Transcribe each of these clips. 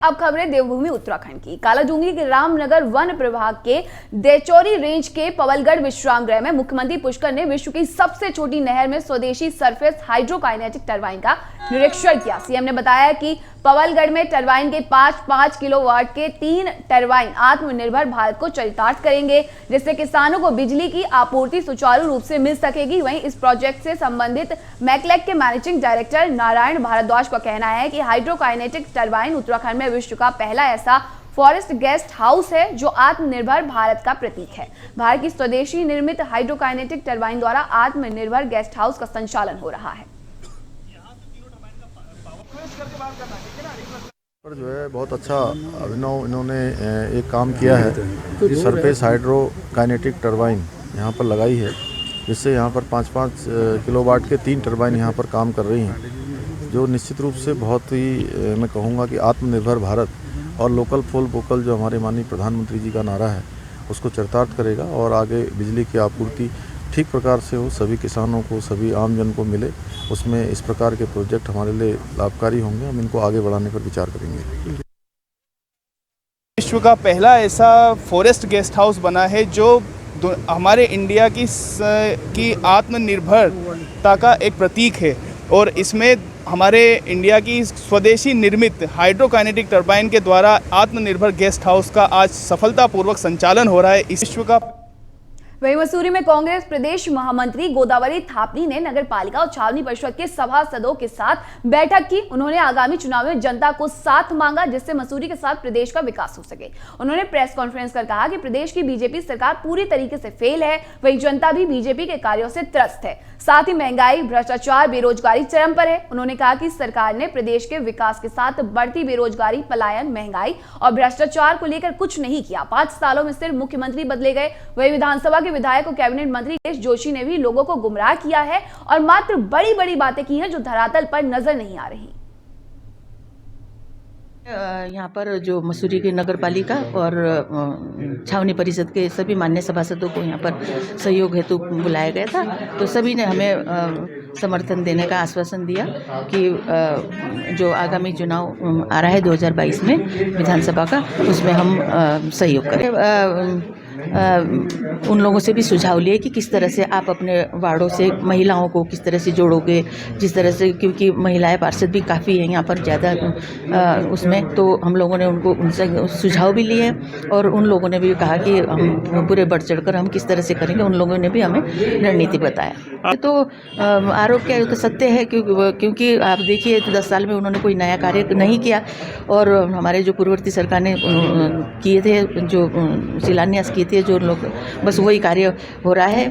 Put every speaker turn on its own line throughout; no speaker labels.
अब खबरें देवभूमि उत्तराखंड की। कालाडूंगी के रामनगर वन प्रभाग के देचौरी रेंज के पवलगढ़ विश्राम गृह में मुख्यमंत्री पुष्कर ने विश्व की सबसे छोटी नहर में स्वदेशी सरफेस हाइड्रोकाइनेटिक टरबाइन का निरीक्षण किया। सीएम ने बताया कि पवलगढ़ में टरबाइन के 5 किलोवाट के 3 टरबाइन आत्मनिर्भर भारत को चरितार्थ करेंगे, जिससे किसानों को बिजली की आपूर्ति सुचारू रूप से मिल सकेगी। वहीं इस प्रोजेक्ट से संबंधित मैकलेक के मैनेजिंग डायरेक्टर नारायण भारद्वाज का कहना है कि हाइड्रोकाइनेटिक टरबाइन उत्तराखंड में विश्व का पहला ऐसा फॉरेस्ट गेस्ट हाउस है जो आत्मनिर्भर भारत का प्रतीक है। भारत की स्वदेशी निर्मित हाइड्रोकाइनेटिक टरबाइन द्वारा आत्मनिर्भर गेस्ट हाउस का संचालन हो रहा है।
पर जो है बहुत अच्छा अभिनव इन्होंने एक काम किया है। सरफेस हाइड्रोकाइनेटिक टरबाइन यहाँ पर लगाई है, जिससे यहाँ पर 5 किलोवाट के 3 टरबाइन यहाँ पर काम कर रही हैं, जो निश्चित रूप से बहुत ही मैं कहूँगा कि आत्मनिर्भर भारत और लोकल फॉर वोकल जो हमारे माननीय प्रधानमंत्री जी का नारा है उसको चरितार्थ करेगा और आगे बिजली की आपूर्ति ठीक प्रकार से हो, सभी किसानों को, सभी आम जन को मिले। उसमें इस प्रकार के प्रोजेक्ट हमारे लिए लाभकारी होंगे। हम इनको आगे बढ़ाने पर विचार करेंगे।
विश्व का पहला ऐसा फॉरेस्ट गेस्ट हाउस बना है जो हमारे इंडिया की आत्मनिर्भरता का एक प्रतीक है और इसमें हमारे इंडिया की स्वदेशी निर्मित हाइड्रोकाइनेटिक टरबाइन के द्वारा आत्मनिर्भर गेस्ट हाउस का आज सफलतापूर्वक संचालन हो रहा है। इस विश्व का
वहीं मसूरी में कांग्रेस प्रदेश महामंत्री गोदावरी थापनी ने नगर पालिका और छावनी परिषद के सभासदों के साथ बैठक की। उन्होंने आगामी चुनाव में जनता को साथ मांगा, जिससे मसूरी के साथ प्रदेश का विकास हो सके। उन्होंने प्रेस कॉन्फ्रेंस कर कहा कि प्रदेश की बीजेपी सरकार पूरी तरीके से फेल है, वहीं जनता भी बीजेपी के कार्यों से त्रस्त है। साथ ही महंगाई, भ्रष्टाचार, बेरोजगारी चरम पर है। उन्होंने कहा कि सरकार ने प्रदेश के विकास के साथ बढ़ती बेरोजगारी, पलायन, महंगाई और भ्रष्टाचार को लेकर कुछ नहीं किया। 5 सालों में सिर्फ मुख्यमंत्री बदले गए। वहीं विधानसभा के विधायक और कैबिनेट मंत्री गणेश जोशी ने भी लोगों को गुमराह किया है और मात्र बड़ी बड़ी बातें की हैं जो धरातल पर नजर नहीं आ रही।
यहाँ पर जो मसूरी की नगर पालिका और छावनी परिषद के सभी मान्य सभासदों को यहाँ पर सहयोग हेतु बुलाया गया था, तो सभी ने हमें समर्थन देने का आश्वासन दिया कि जो आगामी चुनाव आ रहा है 2022 में विधानसभा का, उसमें हम सहयोग करें। उन लोगों से भी सुझाव लिए कि किस तरह से आप अपने वार्डों से महिलाओं को किस तरह से जोड़ोगे, जिस तरह से, क्योंकि महिलाएं पार्षद भी काफ़ी हैं यहाँ पर ज़्यादा उसमें, तो हम लोगों ने उनसे सुझाव भी लिए और उन लोगों ने भी कहा कि हम पूरे बढ़ चढ़कर हम किस तरह से करेंगे। उन लोगों ने भी हमें रणनीति बताया। तो आरोप क्या तो सत्य है, क्योंकि आप देखिए 10 साल में उन्होंने कोई नया कार्य नहीं किया और हमारे जो पूर्ववर्ती सरकार ने किए थे, जो शिलान्यास किए थे, जो लोग बस वही कार्य हो रहा है।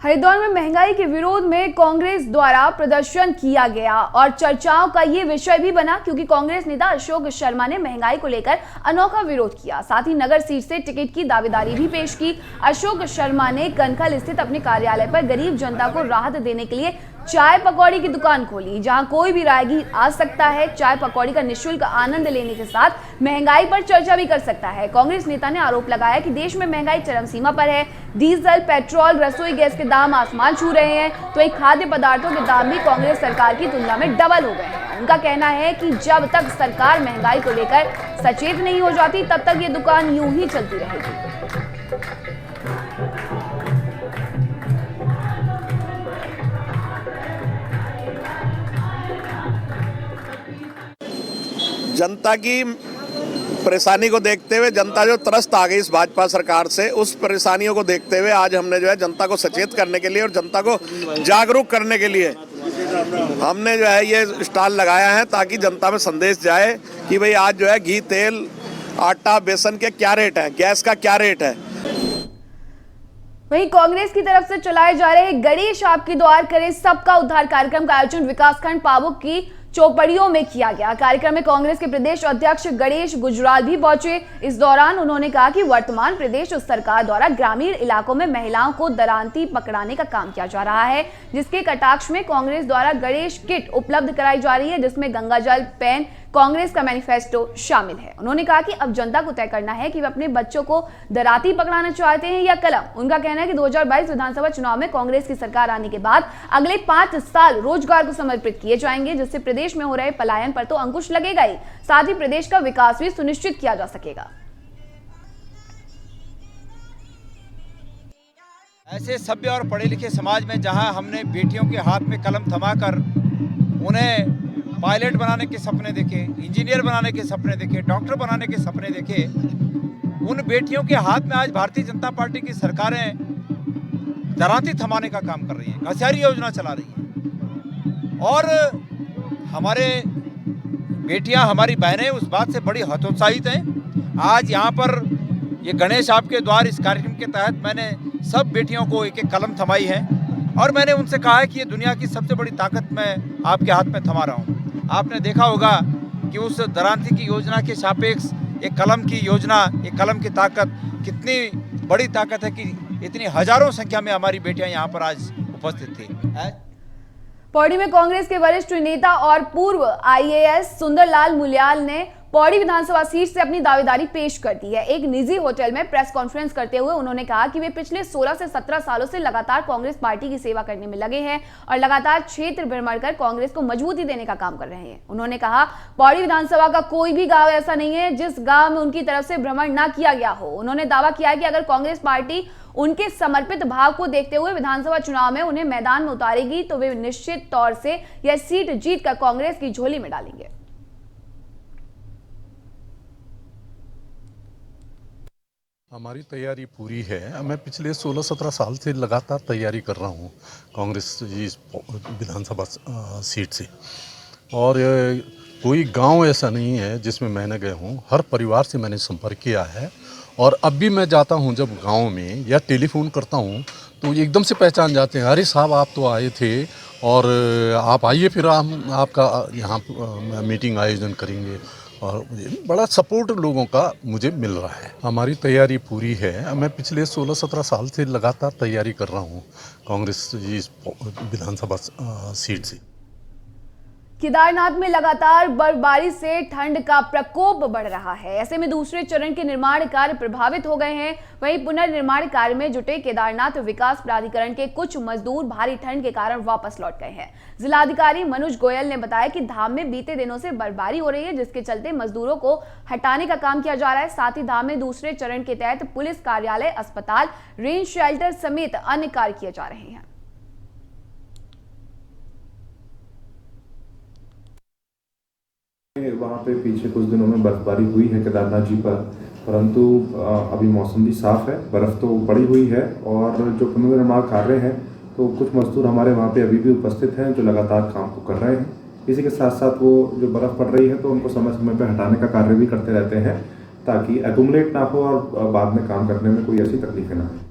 हरिद्वार में महंगाई के विरोध में कांग्रेस द्वारा प्रदर्शन किया गया और चर्चाओं का ये विषय भी बना, क्योंकि कांग्रेस नेता अशोक शर्मा ने महंगाई को लेकर अनोखा विरोध किया। साथ ही नगर सीट से टिकट की दावेदारी भी पेश की। अशोक शर्मा ने कनखल स्थित अपने कार्यालय पर गरीब जनता को राहत देने के लिए चाय पकौड़ी की दुकान खोली, जहां कोई भी राहगीर आ सकता है। चाय पकौड़ी का निःशुल्क आनंद लेने के साथ महंगाई पर चर्चा भी कर सकता है। कांग्रेस नेता ने आरोप लगाया कि देश में महंगाई चरम सीमा पर है। डीजल, पेट्रोल, रसोई गैस के दाम आसमान छू रहे हैं, तो एक खाद्य पदार्थों के दाम भी कांग्रेस सरकार की तुलना में डबल हो गए हैं। उनका कहना है कि जब तक सरकार महंगाई को लेकर सचेत नहीं हो जाती, तब तक ये दुकान यूं ही चलती रहेगी।
जनता की परेशानी को देखते हुए, जनता जो त्रस्त आ गई इस भाजपा सरकार से, उस परेशानियों को देखते हुए आज हमने जो है जनता को सचेत करने के लिए और जनता को जागरूक करने के लिए हमने जो है ये स्टॉल लगाया है, ताकि जनता में संदेश जाए कि भाई आज जो है घी, तेल, आटा, बेसन के क्या रेट है, गैस का क्या रेट है।
वहीं कांग्रेस की तरफ से चलाए जा रहे गणेश आपके द्वार करें सबका उद्धार कार्यक्रम का आयोजन विकासखंड पाबुक की चौपड़ियों में किया गया। कार्यक्रम में कांग्रेस के प्रदेश अध्यक्ष गणेश गुजराल भी पहुंचे। इस दौरान उन्होंने कहा कि वर्तमान प्रदेश सरकार द्वारा ग्रामीण इलाकों में महिलाओं को दरांती पकड़ाने का काम किया जा रहा है, जिसके कटाक्ष में कांग्रेस द्वारा गणेश किट उपलब्ध कराई जा रही है, जिसमें गंगाजल, पेन, कांग्रेस का मैनिफेस्टो शामिल है। उन्होंने कहा कि अब जनता को तय करना है कि वे अपने बच्चों को दराती पकड़ाना चाहते हैं या कलम। उनका कहना है कि 2022 विधानसभा चुनाव में कांग्रेस की सरकार आने के बाद अगले 5 साल रोजगार को समर्पित किए जाएंगे, जिससे प्रदेश में हो रहे पलायन पर तो अंकुश लगेगा ही, साथ ही प्रदेश का विकास भी सुनिश्चित किया जा सकेगा।
ऐसे सभ्य और पढ़े लिखे समाज में जहां हमने बेटियों के हाथ में कलम थमाकर उन्हें पायलट बनाने के सपने देखे, इंजीनियर बनाने के सपने देखे, डॉक्टर बनाने के सपने देखे, उन बेटियों के हाथ में आज भारतीय जनता पार्टी की सरकारें दराती थमाने का काम कर रही हैं, घसियारी योजना चला रही हैं। और हमारे बेटियां, हमारी बहनें उस बात से बड़ी हतोत्साहित हैं। आज यहाँ पर ये गणेश आपके द्वार इस कार्यक्रम के तहत मैंने सब बेटियों को एक एक कलम थमाई है और मैंने उनसे कहा है कि ये दुनिया की सबसे बड़ी ताकत मैं आपके हाथ में थमा रहा हूँ। आपने देखा होगा कि उस दरांती की योजना के सापेक्ष एक कलम की योजना, एक कलम की ताकत कितनी बड़ी ताकत है कि इतनी हजारों संख्या में हमारी बेटियां यहाँ पर आज उपस्थित थी।
पौड़ी में कांग्रेस के वरिष्ठ नेता और पूर्व IAS सुंदरलाल मुल्याल ने पौड़ी विधानसभा सीट से अपनी दावेदारी पेश कर दी है। एक निजी होटल में प्रेस कॉन्फ्रेंस करते हुए उन्होंने कहा कि वे पिछले 16 से 17 सालों से लगातार कांग्रेस पार्टी की सेवा करने में लगे हैं और लगातार क्षेत्र भ्रमण कर कांग्रेस को मजबूती देने का काम कर रहे हैं। उन्होंने कहा, पौड़ी विधानसभा का कोई भी गांव ऐसा नहीं है जिस गांव में उनकी तरफ से भ्रमण न किया गया हो। उन्होंने दावा किया कि अगर कांग्रेस पार्टी उनके समर्पित भाव को देखते हुए विधानसभा चुनाव में उन्हें मैदान में उतारेगी तो वे निश्चित तौर से यह सीट जीतकर कांग्रेस की झोली में डालेंगे।
हमारी तैयारी पूरी है। मैं पिछले 16-17 साल से लगातार तैयारी कर रहा हूँ कांग्रेस इस विधानसभा सीट से, और कोई गांव ऐसा नहीं है जिसमें मैं न गया हूँ। हर परिवार से मैंने संपर्क किया है और अब भी मैं जाता हूँ जब गांव में या टेलीफोन करता हूँ तो एकदम से पहचान जाते हैं, अरे साहब आप तो आए थे और आप आइए, फिर हम आपका यहाँ मीटिंग आयोजन करेंगे। और मुझे बड़ा सपोर्ट लोगों का मुझे मिल रहा है। हमारी तैयारी पूरी है। मैं पिछले 16-17 साल से लगातार तैयारी कर रहा हूँ कांग्रेस इस विधानसभा सीट से।
केदारनाथ में लगातार बर्फबारी से ठंड का प्रकोप बढ़ रहा है। ऐसे में दूसरे चरण के निर्माण कार्य प्रभावित हो गए हैं। वहीं पुनर्निर्माण कार्य में जुटे केदारनाथ विकास प्राधिकरण के कुछ मजदूर भारी ठंड के कारण वापस लौट गए हैं। जिलाधिकारी मनोज गोयल ने बताया कि धाम में बीते दिनों से बर्फबारी हो रही है, जिसके चलते मजदूरों को हटाने का काम किया जा रहा है। साथ ही धाम में दूसरे चरण के तहत पुलिस कार्यालय, अस्पताल, रेन शेल्टर समेत अन्य कार्य किए जा रहे हैं।
वहाँ पे पीछे कुछ दिनों में बर्फबारी हुई है केदारनाथ जी पर, परंतु अभी मौसम भी साफ है, बर्फ तो पड़ी हुई है और जो पुनर्निर्माण कार्य है तो कुछ मजदूर हमारे वहाँ पे अभी भी उपस्थित हैं जो लगातार काम को कर रहे हैं। इसी के साथ साथ वो जो बर्फ़ पड़ रही है तो उनको समय समय पर हटाने का कार्य भी करते रहते हैं ताकि एक्यूमुलेट ना हो और बाद में काम करने में कोई ऐसी तकलीफें ना हो।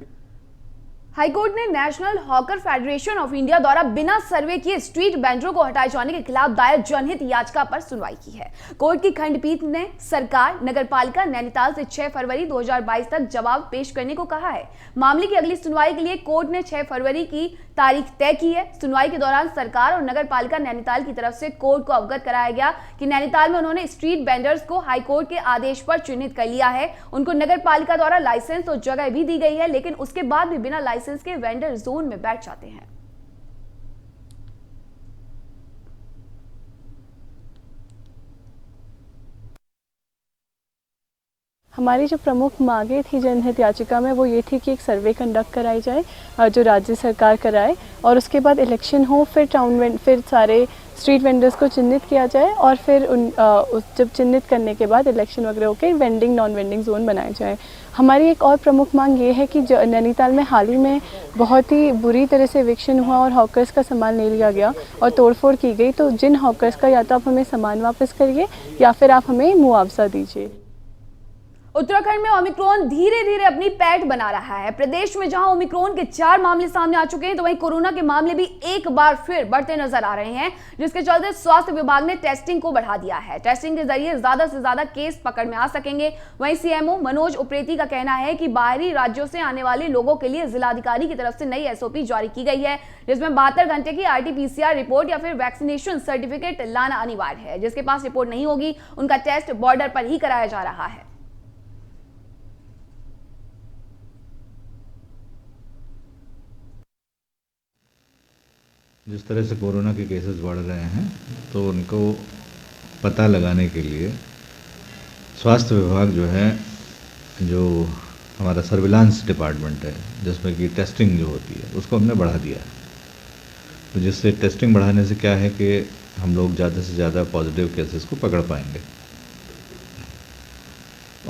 हाईकोर्ट ने national hawker federation of India द्वारा बिना सर्वे किए स्ट्रीट वेंडरों को हटाए जाने के खिलाफ दायर जनहित याचिका पर सुनवाई की है। कोर्ट की खंडपीठ ने सरकार, नगरपालिका नैनीताल से 6 फरवरी 2022 तक जवाब पेश करने को कहा है। मामले की अगली सुनवाई के लिए कोर्ट ने 6 फरवरी की तारीख तय की है। सुनवाई के दौरान सरकार और नगरपालिका नैनीताल की तरफ से कोर्ट को अवगत कराया गया कि नैनीताल में उन्होंने स्ट्रीट वेंडर्स को हाईकोर्ट के आदेश पर चिन्हित कर लिया है। उनको नगरपालिका द्वारा लाइसेंस और जगह भी दी गई है, लेकिन उसके बाद भी बिना लाइसेंस के वेंडर जोन में बैठ जाते हैं।
हमारी जो प्रमुख मांगें थी जनहित याचिका में वो ये थी कि एक सर्वे कंडक्ट कराई जाए जो राज्य सरकार कराए और उसके बाद इलेक्शन हो, फिर सारे स्ट्रीट वेंडर्स को चिन्हित किया जाए और फिर जब चिन्हित करने के बाद इलेक्शन वगैरह होकर वेंडिंग नॉन वेंडिंग जोन बनाए जाए। हमारी एक और प्रमुख मांग ये है कि नैनीताल में हाल ही में बहुत ही बुरी तरह से एविक्शन हुआ और हॉकर्स का सामान ले लिया गया और तोड़फोड़ की गई, तो जिन हॉकर्स का या तो आप हमें सामान वापस करिए या फिर आप हमें मुआवजा दीजिए।
उत्तराखंड में ओमिक्रॉन धीरे धीरे अपनी पैठ बना रहा है। प्रदेश में जहां ओमिक्रॉन के 4 मामले सामने आ चुके हैं, तो वहीं कोरोना के मामले भी एक बार फिर बढ़ते नजर आ रहे हैं, जिसके चलते स्वास्थ्य विभाग ने टेस्टिंग को बढ़ा दिया है। टेस्टिंग के जरिए ज्यादा से ज्यादा केस पकड़ में आ सकेंगे। वहीं सीएमओ मनोज उप्रेती का कहना है कि बाहरी राज्यों से आने वाले लोगों के लिए जिलाधिकारी की तरफ से नई एसओपी जारी की गई है, जिसमें 72 घंटे की RT-PCR रिपोर्ट या फिर वैक्सीनेशन सर्टिफिकेट लाना अनिवार्य है। जिसके पास रिपोर्ट नहीं होगी, उनका टेस्ट बॉर्डर पर ही कराया जा रहा है।
जिस तरह से कोरोना के केसेस बढ़ रहे हैं, तो उनको पता लगाने के लिए स्वास्थ्य विभाग जो है, जो हमारा सर्विलांस डिपार्टमेंट है, जिसमें कि टेस्टिंग जो होती है, उसको हमने बढ़ा दिया है। तो जिससे टेस्टिंग बढ़ाने से क्या है कि हम लोग ज़्यादा से ज़्यादा पॉजिटिव केसेस को पकड़ पाएंगे,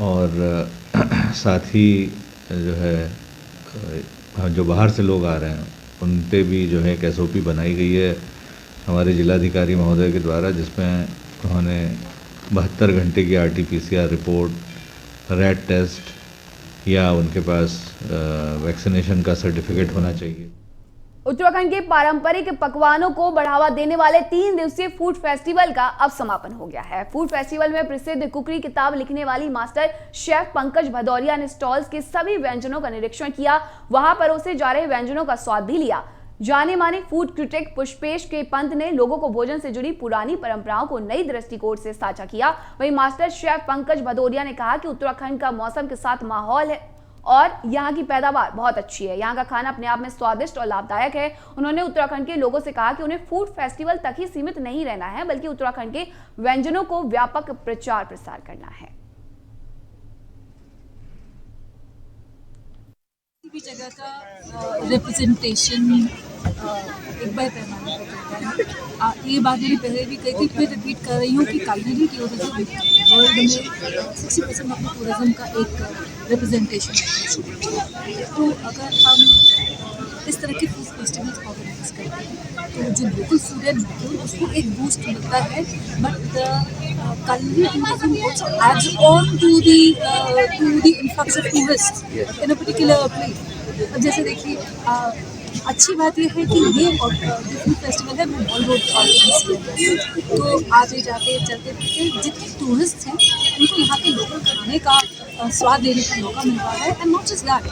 और साथ ही जो है जो बाहर से लोग आ रहे हैं उन पे भी जो है एक एसओपी बनाई गई है हमारे जिलाधिकारी महोदय के द्वारा, जिसमें उन्होंने 72 घंटे की RT-PCR रिपोर्ट, रैट टेस्ट या उनके पास वैक्सीनेशन का सर्टिफिकेट होना चाहिए।
उत्तराखंड के पारंपरिक पकवानों को बढ़ावा देने वाले 3 दिवसीय फूड फेस्टिवल का अब समापन हो गया है। फूड फेस्टिवल में प्रसिद्ध कुकरी किताब लिखने वाली मास्टर शेफ पंकज भदौरिया ने स्टॉल्स के सभी व्यंजनों का निरीक्षण किया, वहां परोसे जा रहे व्यंजनों का स्वाद भी लिया। जाने माने फूड क्रिटिक पुष्पेश के पंत ने लोगों को भोजन से जुड़ी पुरानी परंपराओं को नई दृष्टिकोण से साझा किया। वहीं मास्टर शेफ पंकज भदौरिया ने कहा कि उत्तराखंड का मौसम के साथ माहौल है और यहाँ की पैदावार बहुत अच्छी है। यहाँ का खाना अपने आप में स्वादिष्ट और लाभदायक है। उन्होंने उत्तराखंड के लोगों से कहा कि उन्हें फूड फेस्टिवल तक ही सीमित नहीं रहना है, बल्कि उत्तराखंड के व्यंजनों को व्यापक प्रचार प्रसार करना है।
किसी भी जगह का रिप्रेजेंटेशन एक बड़े पैमाने पर होता है। ये बात मैंने पहले भी कही थी, फिर रिपीट कर रही हूँ कि कालगढ़ी की वजह से वर्ल्ड में 60% अपने टूरिज्म का एक रिप्रेजेंटेशन है। तो अगर हम इस तरह के फूड फेस्टिवल्स ऑर्गेनाइज करते हैं, तो जो लोकल फूड है उसको एक बूस्ट मिलता है। But Kalagarhi tourism also adds on to the influx of tourists in a particular place। अब जैसे देखिए, अच्छी बात यह है कि ये जो फूड फेस्टिवल है वो मॉल रोड ऑर्गेनाइज किया गया है। तो आते जाते चलते फिरते जितने टूरिस्ट हैं उनको यहाँ के लोकल खाने का स्वाद लेने का मौका मिल रहा है। And not just that,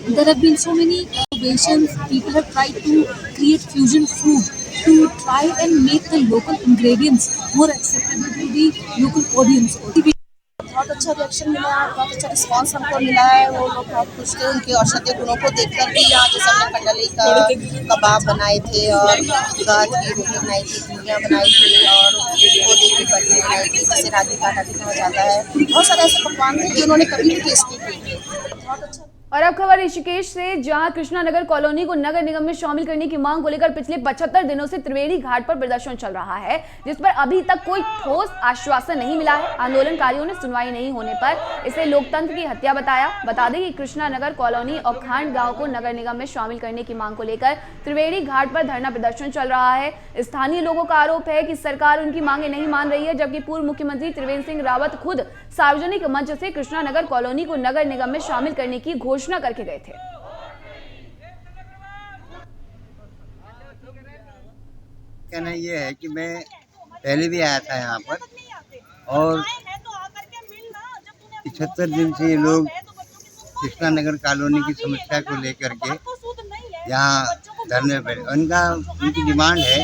there have been so many innovations. People have tried to create fusion food to try and make the local ingredients more acceptable to the local audience.
बहुत अच्छा रिएक्शन मिला है, बहुत अच्छा response हमको मिला है। वो लोग बहुत खुश थे उनके औषधीय गुणों को देखकर भी। यहाँ जैसे हमने कंडली का कबाब बनाए थे और गाज की रोटी बनाई थी, पूरियाँ बनाई थी और गोदी की बर्फी बनाई थी, जिसे रागी का आटा कहा जाता है। बहुत सारे ऐसे पकवान थे जो उन्होंने कभी भी टेस्ट नहीं किए थे। बहुत अच्छा।
और अब खबर ऋषिकेश से, जहां कृष्णा नगर कॉलोनी को नगर निगम में शामिल करने की मांग को लेकर पिछले 75 दिनों से त्रिवेणी घाट पर प्रदर्शन चल रहा है, जिस पर अभी तक कोई ठोस आश्वासन नहीं मिला है। आंदोलनकारियों ने सुनवाई नहीं होने पर इसे लोकतंत्र की हत्या बताया। बता दें कि कृष्णा नगर कॉलोनी और खांड गांव को नगर निगम में शामिल करने की मांग को लेकर त्रिवेणी घाट पर धरना प्रदर्शन चल रहा है। स्थानीय लोगों का आरोप है कि सरकार उनकी मांगे नहीं मान रही है, जबकि पूर्व मुख्यमंत्री त्रिवेंद्र सिंह रावत खुद सार्वजनिक मंच से कृष्णा नगर कॉलोनी को नगर निगम में शामिल करने की घोषणा करके गए थे।
कहना ये है कि मैं पहले भी आया था यहाँ पर, और 75 दिन से ये लोग कृष्णा नगर कॉलोनी की समस्या को लेकर के यहाँ धरने पर, उनकी डिमांड है,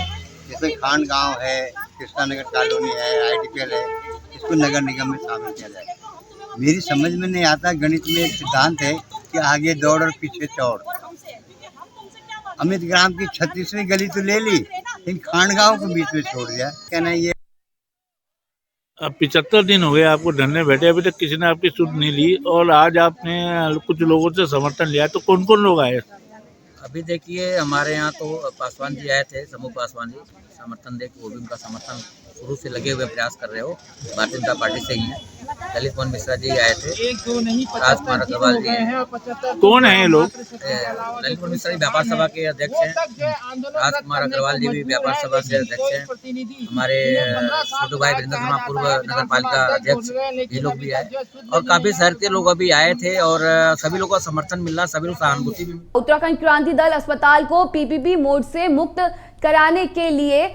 जिसमें खांड गांव है, कृष्णा नगर कॉलोनी है, ITPL है, इसको नगर निगम में शामिल किया जाए। मेरी समझ में नहीं आता, गणित में एक सिद्धांत है कि आगे दौड़ और पीछे चौड़। अमित ग्राम की 36वीं गली तो ले ली, इन खांड गांव को बीच में छोड़ दिया। कहना ये
अब 75 दिन हो गए आपको धरने बैठे, अभी तक किसी ने आपकी सुध नहीं ली, और आज आपने कुछ लोगों से समर्थन लिया, तो कौन कौन लोग आए?
अभी देखिए, हमारे यहाँ तो पासवान जी आए थे, समूह पासवान जी समर्थन दे, वो भी उनका समर्थन शुरू से लगे हुए प्रयास कर रहे हो, भारतीय जनता पार्टी से ही है। ललित मोहन मिश्रा जी आए थे, राजकुमार अग्रवाल जी,
कौन है ये लोग?
ललित मोहन मिश्रा जी व्यापार सभा के अध्यक्ष हैं, राजकुमार अग्रवाल जी भी व्यापार सभा से अध्यक्ष हैं, हमारे छोटू भाई वीरेंद्र शर्मा पूर्व नगर पालिका अध्यक्ष, ये लोग भी आए और काफी शहर के लोग अभी आए थे और सभी लोगों का समर्थन मिल रहा, सभी लोग सहानुभूति भी।
उत्तराखंड क्रांति दल अस्पताल को पीपीपी मोड से मुक्त कराने के लिए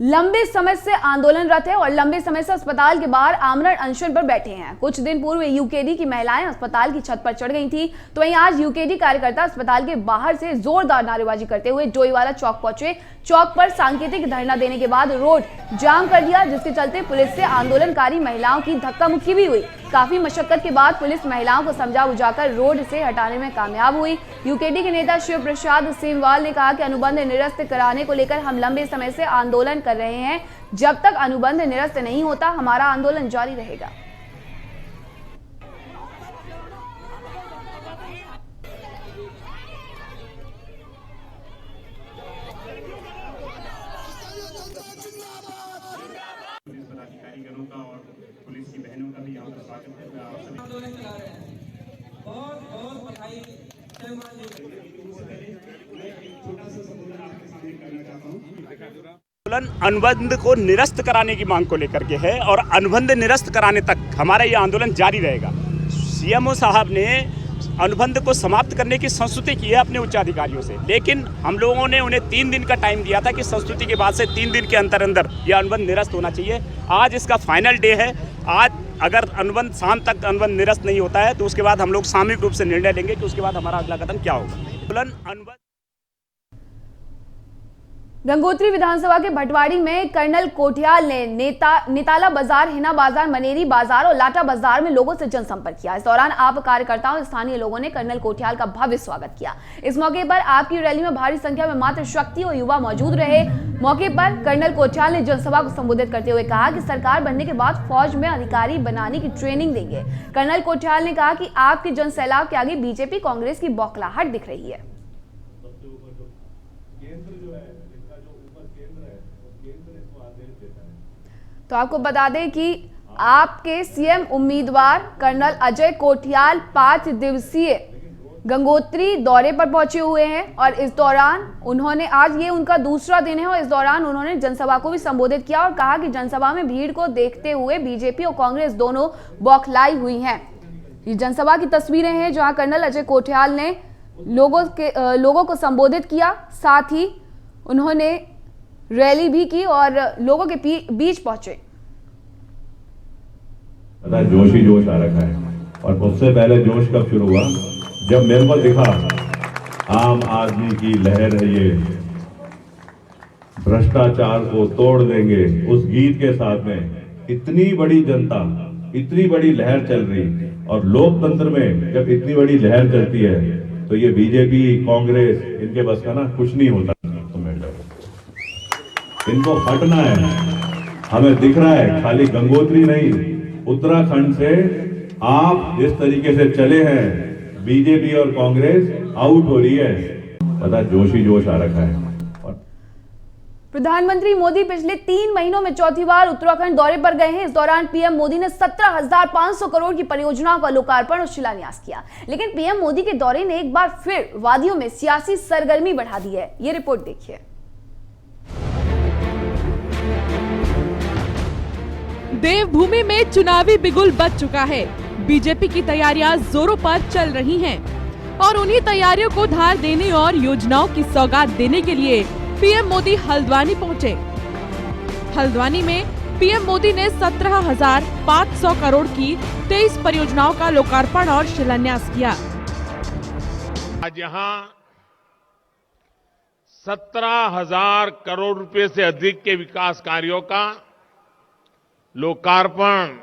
लंबे समय से आंदोलनरत है और लंबे समय से अस्पताल के बाहर आमरण अनशन पर बैठे हैं। कुछ दिन पूर्व यूकेडी की महिलाएं अस्पताल की छत पर चढ़ गई थी, तो वहीं आज यूकेडी कार्यकर्ता अस्पताल के बाहर से जोरदार नारेबाजी करते हुए डोईवाला चौक पहुंचे। चौक पर सांकेतिक धरना देने के बाद रोड जाम कर दिया, जिसके चलते पुलिस से आंदोलनकारी महिलाओं की धक्का मुक्की भी हुई। काफी मशक्कत के बाद पुलिस महिलाओं को समझा बुझाकर रोड से हटाने में कामयाब हुई। यूकेडी के नेता शिव प्रसाद सेमवाल ने कहा कि अनुबंध निरस्त कराने को लेकर हम लंबे समय से आंदोलन कर रहे हैं। जब तक अनुबंध निरस्त नहीं होता, हमारा आंदोलन जारी रहेगा।
अनुबंध को निरस्त कराने की मांग को लेकर के है और अनुबंध निरस्त कराने तक हमारा ये आंदोलन जारी रहेगा। सीएमओ साहब ने अनुबंध को समाप्त करने की संस्तुति की है अपने उच्चाधिकारियों से, लेकिन हम लोगों ने उन्हें 3 दिन का टाइम दिया था कि संस्तुति के बाद से 3 दिन के अंदर यह अनुबंध निरस्त होना चाहिए। आज इसका फाइनल डे है। आज अगर अनुबंध शाम तक अनुबंध निरस्त नहीं होता है तो उसके बाद हम लोग सामूहिक रूप से निर्णय लेंगे कि उसके बाद हमारा अगला कदम क्या होगा। अनुबंध
गंगोत्री विधानसभा के भटवाड़ी में कर्नल कोठियाल ने नेताला बाजार, हिना बाजार, मनेरी बाजार और लाटा बाजार में लोगों से जनसंपर्क किया। इस दौरान आप कार्यकर्ताओं और स्थानीय लोगों ने कर्नल कोठियाल का भव्य स्वागत किया। इस मौके पर आपकी रैली में भारी संख्या में मातृशक्ति और युवा मौजूद रहे। मौके पर कर्नल कोठियाल ने जनसभा को संबोधित करते हुए कहा कि सरकार बनने के बाद फौज में अधिकारी बनाने की ट्रेनिंग देंगे। कर्नल कोठियाल ने कहा कि आपके जनसैलाब के आगे बीजेपी कांग्रेस की बौखलाहट दिख रही है। तो आपको बता दें कि आपके सीएम उम्मीदवार कर्नल अजय कोठियाल 5 दिवसीय गंगोत्री दौरे पर पहुंचे हुए हैं और इस दौरान उन्होंने, आज ये उनका दूसरा दिन है और इस दौरान उन्होंने जनसभा को भी संबोधित किया और कहा कि जनसभा में भीड़ को देखते हुए बीजेपी और कांग्रेस दोनों बौखलाई हुई हैं। ये जनसभा की तस्वीरें हैं जहां कर्नल अजय कोठियाल ने लोगों को संबोधित किया, साथ ही उन्होंने रैली भी की और लोगों के बीच पहुंचे।
जोश ही जोश आ रखा है और उससे पहले जोश कब शुरू हुआ, जब मेरे को दिखा आम आदमी की लहर है ये, भ्रष्टाचार को तोड़ देंगे, उस गीत के साथ में इतनी बड़ी जनता, इतनी बड़ी लहर चल रही। और लोकतंत्र में जब इतनी बड़ी लहर चलती है तो ये बीजेपी कांग्रेस इनके बस का ना कुछ नहीं होता। इनको हटना है। हमें दिख रहा है खाली गंगोत्री नहीं, उत्तराखंड से आप जिस तरीके से चले हैं, बीजेपी और कांग्रेस आउट हो रही है। पता जोश ही जोश आ रखा है।
प्रधानमंत्री मोदी पिछले 3 महीनों में चौथी बार उत्तराखंड दौरे पर गए हैं। इस दौरान पीएम मोदी ने 17,500 करोड़ की परियोजनाओं का लोकार्पण और शिलान्यास किया। लेकिन पीएम मोदी के दौरे ने एक बार फिर वादियों में सियासी सरगर्मी बढ़ा दी है। ये रिपोर्ट देखिए।
देवभूमि में चुनावी बिगुल बज चुका है। बीजेपी की तैयारियां जोरों पर चल रही हैं और उन्हीं तैयारियों को धार देने और योजनाओं की सौगात देने के लिए पीएम मोदी हल्द्वानी पहुंचे। हल्द्वानी में पीएम मोदी ने 17,500 करोड़ की 23 परियोजनाओं का लोकार्पण और शिलान्यास किया।
आज यहाँ 17,000 करोड़ रुपए से अधिक के विकास कार्यों का लोकार्पण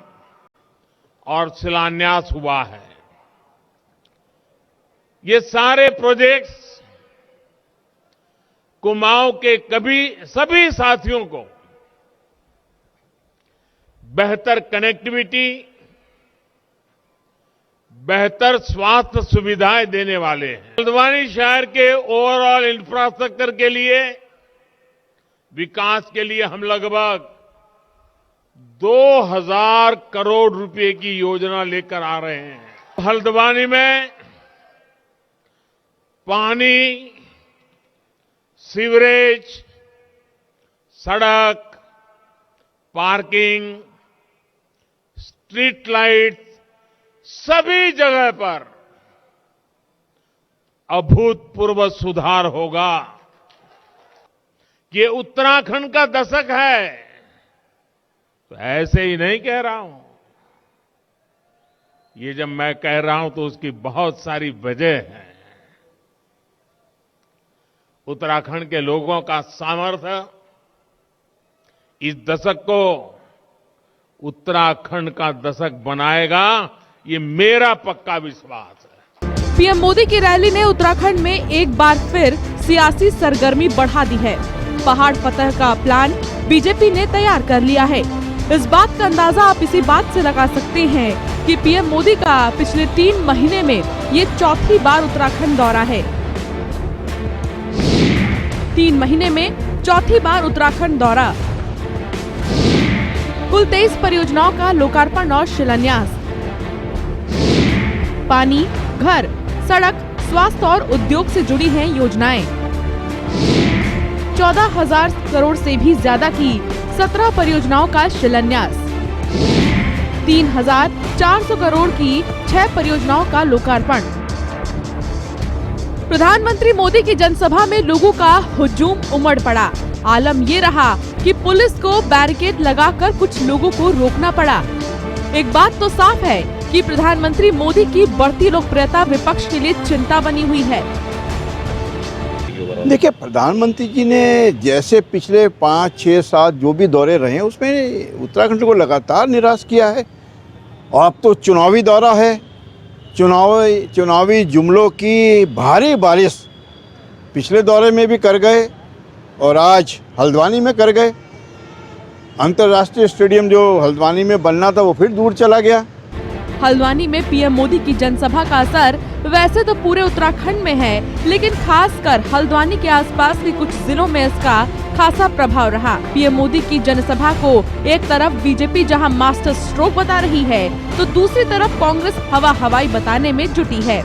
और शिलान्यास हुआ है। ये सारे प्रोजेक्ट्स कुमाऊं के सभी साथियों को बेहतर कनेक्टिविटी, बेहतर स्वास्थ्य सुविधाएं देने वाले हैं। हल्द्वानी शहर के ओवरऑल इंफ्रास्ट्रक्चर के लिए, विकास के लिए हम लगभग 2000 करोड़ रुपए की योजना लेकर आ रहे हैं। हल्द्वानी में पानी, सीवरेज, सड़क, पार्किंग, स्ट्रीट लाइट, सभी जगह पर अभूतपूर्व सुधार होगा। ये उत्तराखंड का दशक है, तो ऐसे ही नहीं कह रहा हूं। ये जब मैं कह रहा हूं तो उसकी बहुत सारी वजह है। उत्तराखंड के लोगों का सामर्थ्य इस दशक को उत्तराखंड का दशक बनाएगा, ये मेरा पक्का विश्वास है।
पीएम मोदी की रैली ने उत्तराखंड में एक बार फिर सियासी सरगर्मी बढ़ा दी है। पहाड़ फतह का प्लान बीजेपी ने तैयार कर लिया है। इस बात का अंदाजा आप इसी बात से लगा सकते हैं कि पीएम मोदी का पिछले 3 महीने में ये चौथी बार उत्तराखंड दौरा है। 3 महीने में चौथी बार उत्तराखंड दौरा। कुल 23 परियोजनाओं का लोकार्पण और शिलान्यास। पानी, घर, सड़क, स्वास्थ्य और उद्योग से जुड़ी हैं योजनाएं। 14,000 करोड़ से भी ज्यादा की 17 परियोजनाओं का शिलान्यास। 3,400 करोड़ की 6 परियोजनाओं का लोकार्पण। प्रधानमंत्री मोदी की जनसभा में लोगों का हुजूम उमड़ पड़ा। आलम ये रहा कि पुलिस को बैरिकेड लगाकर कुछ लोगों को रोकना पड़ा। एक बात तो साफ है कि प्रधानमंत्री मोदी की बढ़ती लोकप्रियता विपक्ष के लिए चिंता बनी हुई है।
देखिए, प्रधानमंत्री जी ने जैसे पिछले 5, 6, 7 जो भी दौरे रहे हैं उसमें उत्तराखंड को लगातार निराश किया है। और अब तो चुनावी दौरा है, चुनावी जुमलों की भारी बारिश पिछले दौरे में भी कर गए और आज हल्द्वानी में कर गए। अंतर्राष्ट्रीय स्टेडियम जो हल्द्वानी में बनना था वो फिर दूर चला गया।
हल्द्वानी में पीएम मोदी की जनसभा का असर वैसे तो पूरे उत्तराखंड में है, लेकिन खासकर हल्द्वानी के आसपास के कुछ जिलों में इसका खासा प्रभाव रहा। पीएम मोदी की जनसभा को एक तरफ बीजेपी जहां मास्टर स्ट्रोक बता रही है, तो दूसरी तरफ कांग्रेस हवाई बताने में जुटी है।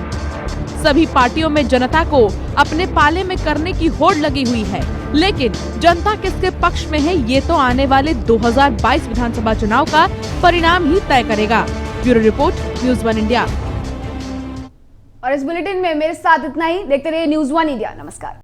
सभी पार्टियों में जनता को अपने पाले में करने की होड़ लगी हुई है, लेकिन जनता किसके पक्ष में है ये तो आने वाले 2022 विधानसभा चुनाव का परिणाम ही तय करेगा। Bureau report, news 1 India.
और इस बुलेटिन में मेरे साथ इतना ही। देखते रहिए न्यूज़ 1 इंडिया। नमस्कार।